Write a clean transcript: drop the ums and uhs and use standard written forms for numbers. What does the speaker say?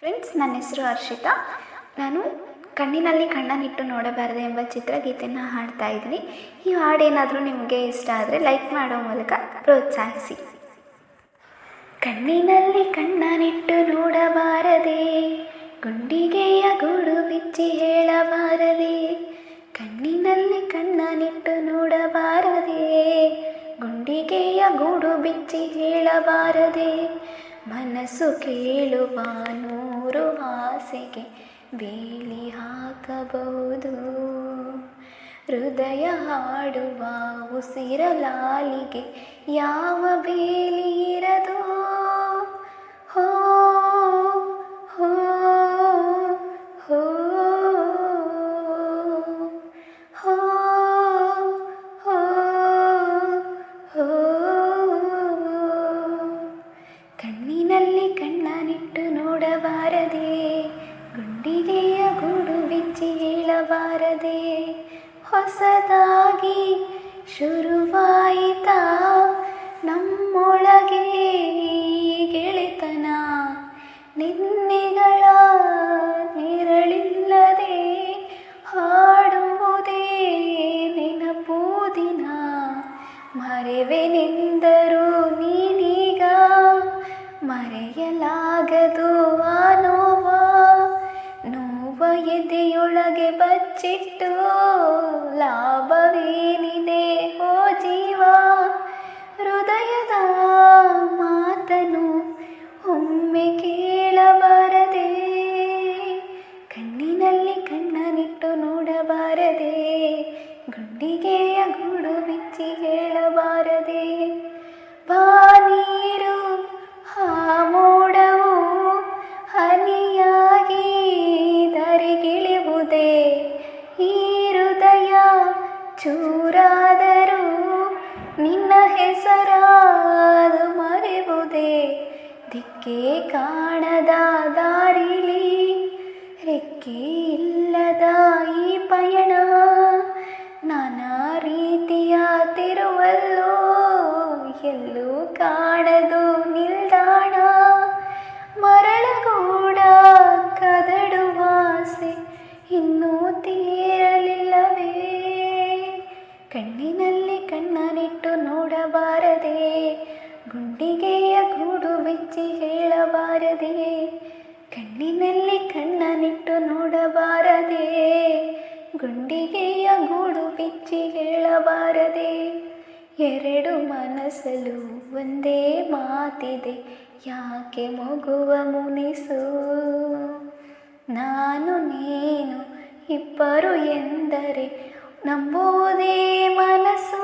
Friends, ನನ್ನ ಹೆಸರು ಹರ್ಷಿತಾ. ನಾನು ಕಣ್ಣಿನಲ್ಲಿ ಕಣ್ಣನ್ನಿಟ್ಟು ನೋಡಬಾರದೆ ಎಂಬ ಚಿತ್ರಗೀತೆಯನ್ನು ಹಾಡ್ತಾ ಇದ್ದೀನಿ. ಈ ಹಾಡೇನಾದರೂ ನಿಮಗೆ ಇಷ್ಟ ಆದರೆ ಲೈಕ್ ಮಾಡೋ ಮೂಲಕ ಪ್ರೋತ್ಸಾಹಿಸಿ. ಕಣ್ಣಿನಲ್ಲಿ ಕಣ್ಣನಿಟ್ಟು ನೋಡಬಾರದೆ, ಗುಂಡಿಗೆಯ ಗೂಡು ಬಿಚ್ಚಿ ಹೇಳಬಾರದೆ. ಕಣ್ಣಿನಲ್ಲಿ ಕಣ್ಣನಿಟ್ಟು ನೋಡಬಾರದೆ, ಗುಂಡಿಗೆಯ ಗೂಡು ಬಿಚ್ಚಿ ಹೇಳಬಾರದೆ. ಮನಸ್ಸು ಕೇಳುವ ನೂರು ಆಸೆಗೆ ಬೇಲಿ ಹಾಕಬಹುದು, ಹೃದಯ ಹಾಡುವ ಉಸಿರಲಾಲಿಗೆ ಯಾವ ಬೇಲಿ ಇರದು. ಹೋ ಹೋ ಹೋ ಹೋ ಹೋ ಹೋ. ಕಣ್ಣಿನಲ್ಲಿ ಕಣ್ಣನಿಟ್ಟು ನೋಡಬಾರದೆ, ಗುಂಡಿಗೆಯ ಗೂಡು ಬಿಚ್ಚಿ ಹೇಳಬಾರದೆ. ಹೊಸದಾಗಿ ಶುರುವಾಯಿತಾ ನಮ್ಮೊಳಗೆ ಗೆಳೆತನ, ನಿನ್ನೆಗಳ ನೆರಳಿಲ್ಲದೆ ಹಾಡುವುದೇ ನೆನಪು ದಿನ. ಮರೆವೆನೆಂದರೂ ನೀನೀಗ ಮರೆಯಲಾಗದು ಆ ನೋವ ಎದೆಯೊಳಗೆ ಬಚ್ಚಿಟ್ಟು ಲಾಭವೇನಿದೆ ಓ ಜೀವ. ಹೃದಯದ ಮಾತನು ಒಮ್ಮೆ ಕೇಳಬಾರದೆ, ಕಣ್ಣಿನಲ್ಲಿ ಕಣ್ಣನಿಟ್ಟು ನೋಡಬಾರದೆ, ಗುಂಡಿಗೆಯ ಗೂಡು ಬಿಚ್ಚಿ ಹೇಳಬಾರದೆ. ಬಾನೀರು ಆ ಮೋಡವು ಹನಿಯಾಗಿ ಧರೆಗಿಳಿಯುವುದೇ, ಈ ಹೃದಯ ಚೂರಾದರೂ ನಿನ್ನ ಹೆಸರಾದು ಮರೆಯುವುದೇ. ದಿಕ್ಕೆ ಕಾಣದ ದಾರಿಲಿ ರೆಕ್ಕೆ ಇಲ್ಲದ ಈ ಪಯಣ, ನಾನಾ ರೀತಿಯ ತಿರುವಲ್ಲೋ ಎಲ್ಲೂ ಕಾಣದು ನಿಲ್ದಾಣ. ಮರಳಗೂಡ ಕದಡುವ ಆಸೆ ಇನ್ನೂ ತೀರಲಿಲ್ಲವೇ, ಕಣ್ಣಿನಲ್ಲಿ ಕಣ್ಣನಿಟ್ಟು ನೋಡಬಾರದೆ, ಗುಂಡಿಗೆಯ ಗೂಡು ಬಿಚ್ಚಿ ಹೇಳಬಾರದೆ. ಕಣ್ಣಿನಲ್ಲಿ ಕಣ್ಣನಿಟ್ಟು ನೋಡಬಾರದೆ, ಗುಂಡಿಗೆಯ ಗೂಡು ಬಿಚ್ಚಿ ಹೇಳಬಾರದೆ. ಎರಡು ಮನಸ್ಸಲು ಒಂದೇ ಮಾತಿದೆ, ಯಾಕೆ ಮಗುವ ಮುನಿಸು. ನಾನು ನೀನು ಇಬ್ಬರು ಎಂದರೆ ನಂಬುವುದೇ ಮನಸ್ಸು.